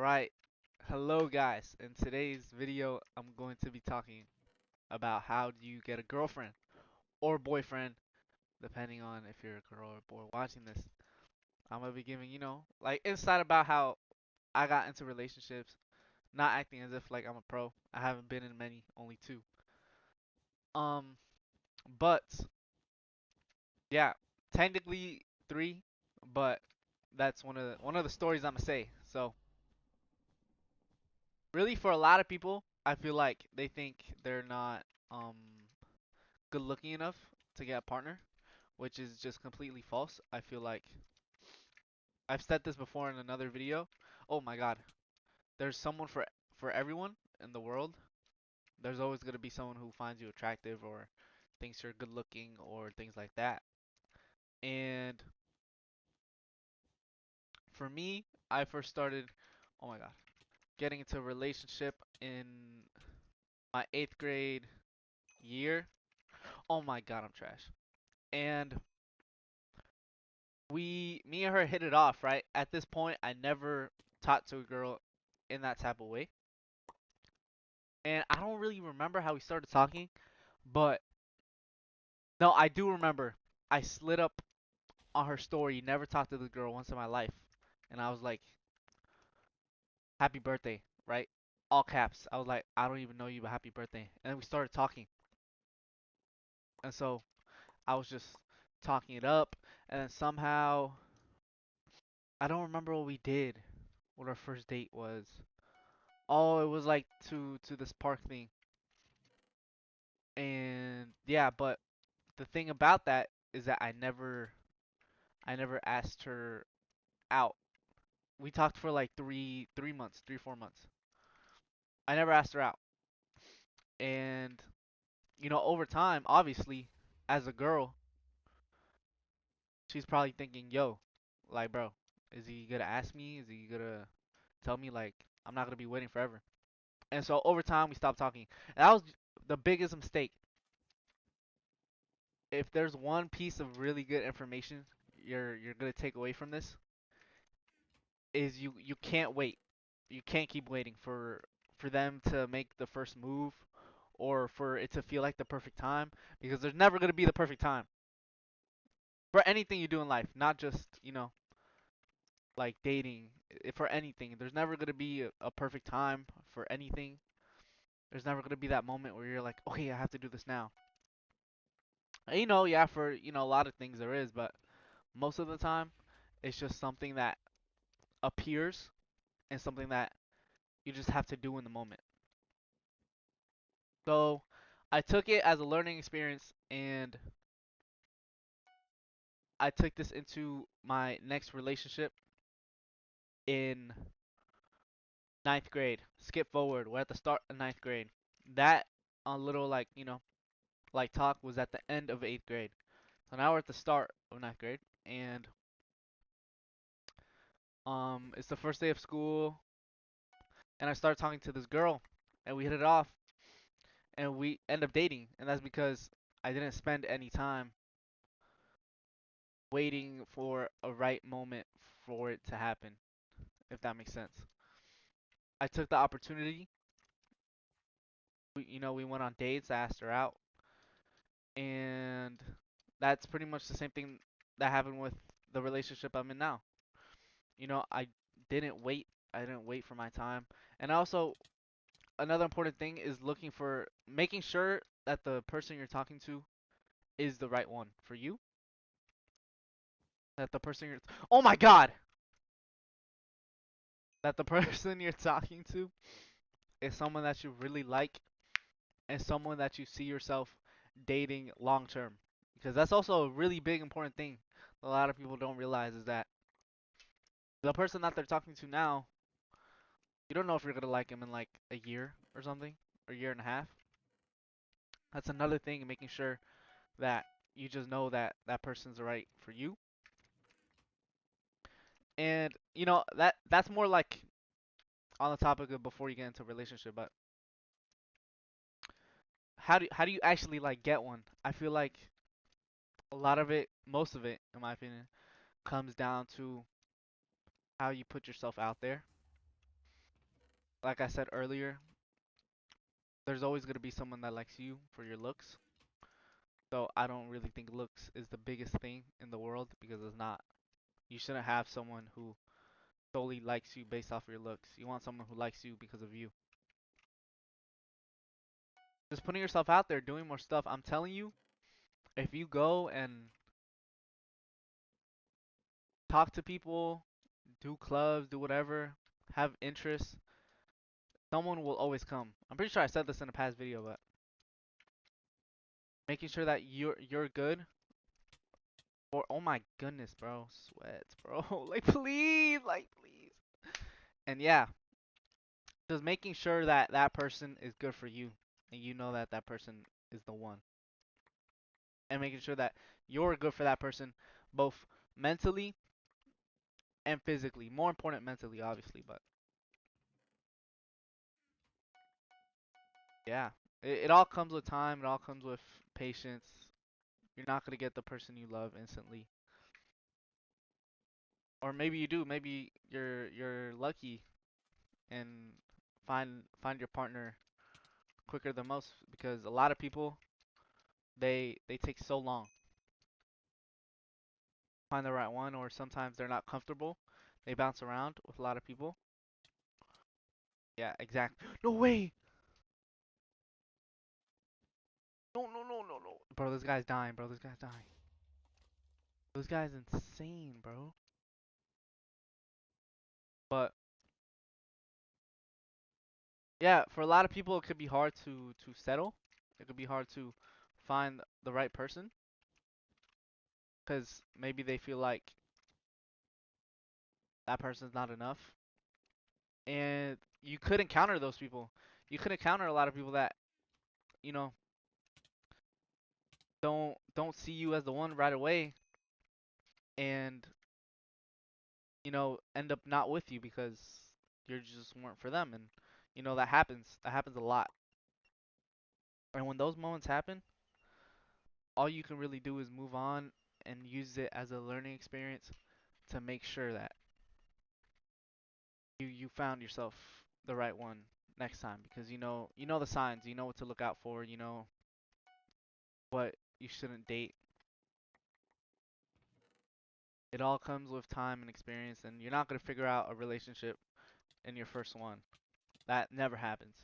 Alright, hello guys. In today's video, I'm going to be talking about how do you get a girlfriend or boyfriend, depending on if you're a girl or a boy watching this. I'm gonna be giving, like insight about how I got into relationships, not acting as if like I'm a pro. I haven't been in many, only two. Um, but yeah, technically three, but that's one of the stories I'm gonna say. So really, for a lot of people, I feel like they think they're not um good looking enough to get a partner, which is just completely false. I feel like I've said this before in another video. Oh my god, there's someone for everyone in the world. There's always going to be someone who finds you attractive or thinks you're good looking or things like that. And for me, I first started, oh my god, getting into a relationship in my 8th grade year. Oh my god, I'm trash. And me and her hit it off, right? At this point, I never talked to a girl in that type of way. And I don't really remember how we started talking, but no, I do remember. I slid up on her story, never talked to the girl once in my life. And I was like, happy birthday, right? All caps. I was like, I don't even know you, but happy birthday. And then we started talking. And so I was just talking it up. And then somehow, I don't remember what we did, what our first date was. Oh, it was like to this park thing. And yeah, but the thing about that is that I never asked her out. We talked for like 3 months, 3 4 months. I never asked her out. And over time, obviously, as a girl, she's probably thinking, "Yo, like, bro, is he gonna ask me? Is he gonna tell me like I'm not gonna be waiting forever?" And so over time, we stopped talking. And that was the biggest mistake. If there's one piece of really good information you're gonna take away from this, is you can't wait. You can't keep waiting for them to make the first move or for it to feel like the perfect time, because there's never going to be the perfect time for anything you do in life, not just, like dating. For anything, there's never going to be a perfect time for anything. There's never going to be that moment where you're like, "Okay, I have to do this now." And, yeah, for, a lot of things there is, but most of the time it's just something that appears and something that you just have to do in the moment. So I took it as a learning experience, and I took this into my next relationship in ninth grade. Skip forward. We're at the start of ninth grade. That a little like like talk was at the end of eighth grade. So now we're at the start of ninth grade, and it's the first day of school, and I start talking to this girl, and we hit it off, and we end up dating, and that's because I didn't spend any time waiting for a right moment for it to happen, if that makes sense. I took the opportunity. We went on dates. I asked her out, and that's pretty much the same thing that happened with the relationship I'm in now. I didn't wait. I didn't wait for my time. And also, another important thing is making sure that the person you're talking to is the right one for you. That the person you're, oh my God, that the person you're talking to is someone that you really like and someone that you see yourself dating long term. Because that's also a really big important thing a lot of people don't realize, is that the person that they're talking to now, you don't know if you're gonna like him in like a year or something, or a year and a half. That's another thing, making sure that you just know that that person's right for you. And that's more like on the topic of before you get into a relationship, but how do you actually like get one? I feel like a lot of it, most of it, in my opinion, comes down to how you put yourself out there. like I said earlier, there's always gonna be someone that likes you for your looks. So I don't really think looks is the biggest thing in the world because it's not. You shouldn't have someone who solely likes you based off your looks. You want someone who likes you because of you. Just putting yourself out there, doing more stuff. I'm telling you, if you go and talk to people, do clubs, do whatever, have interests, someone will always come. I'm pretty sure I said this in a past video, but making sure that you're good. Or oh my goodness, bro, sweats, bro. Like please. And yeah, just making sure that that person is good for you, and you know that that person is the one, and making sure that you're good for that person, both mentally and physically. More important mentally, obviously, but yeah, it all comes with time. It all comes with patience. You're not gonna get the person you love instantly, or maybe you do. Maybe you're lucky and find your partner quicker than most because a lot of people they take so long to find the right one, or sometimes they're not comfortable. They bounce around with a lot of people. Yeah, exactly. No way. No, no, no, no, no. Bro, this guy's dying, bro. This guy's dying. This guy's insane, bro. But yeah, for a lot of people, it could be hard to settle. It could be hard to find the right person because maybe they feel like that person's not enough. And you could encounter those people. You could encounter a lot of people that, you know, don't see you as the one right away and, you know, end up not with you because you just weren't for them, and you know that happens. That happens a lot. And when those moments happen, all you can really do is move on and use it as a learning experience to make sure that you found yourself the right one next time, because you know the signs, you know what to look out for, you know what you shouldn't date. It all comes with time and experience, and you're not going to figure out a relationship in your first one. That never happens.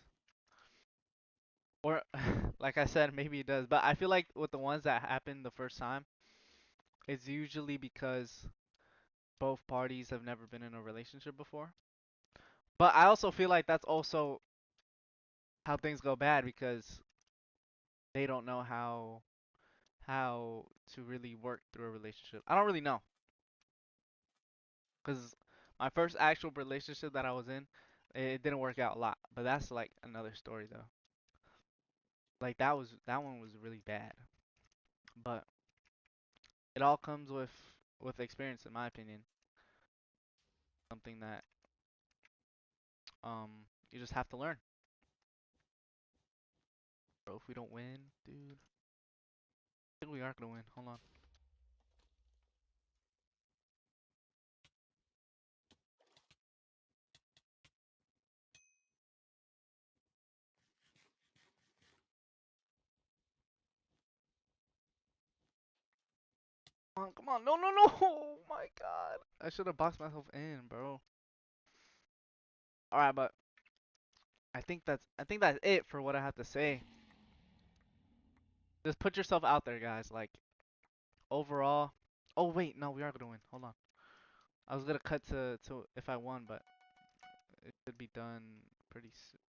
Or like I said, maybe it does, but I feel like with the ones that happen the first time, it's usually because both parties have never been in a relationship before. But I also feel like that's also how things go bad because they don't know how to really work through a relationship. I don't really know because my first actual relationship that I was in, it didn't work out a lot. But that's like another story though. Like that one was really bad. But it all comes with experience, in my opinion. Something that you just have to learn. Bro, if we don't win, dude, I think we are gonna win. Hold on. Come on, come on. No, no, no. Oh my god. I should have boxed myself in, bro. All right, but I think that's it for what I have to say. Just put yourself out there, guys. Like overall. Oh wait, no, we are gonna win. Hold on. I was gonna cut to if I won, but it should be done pretty soon.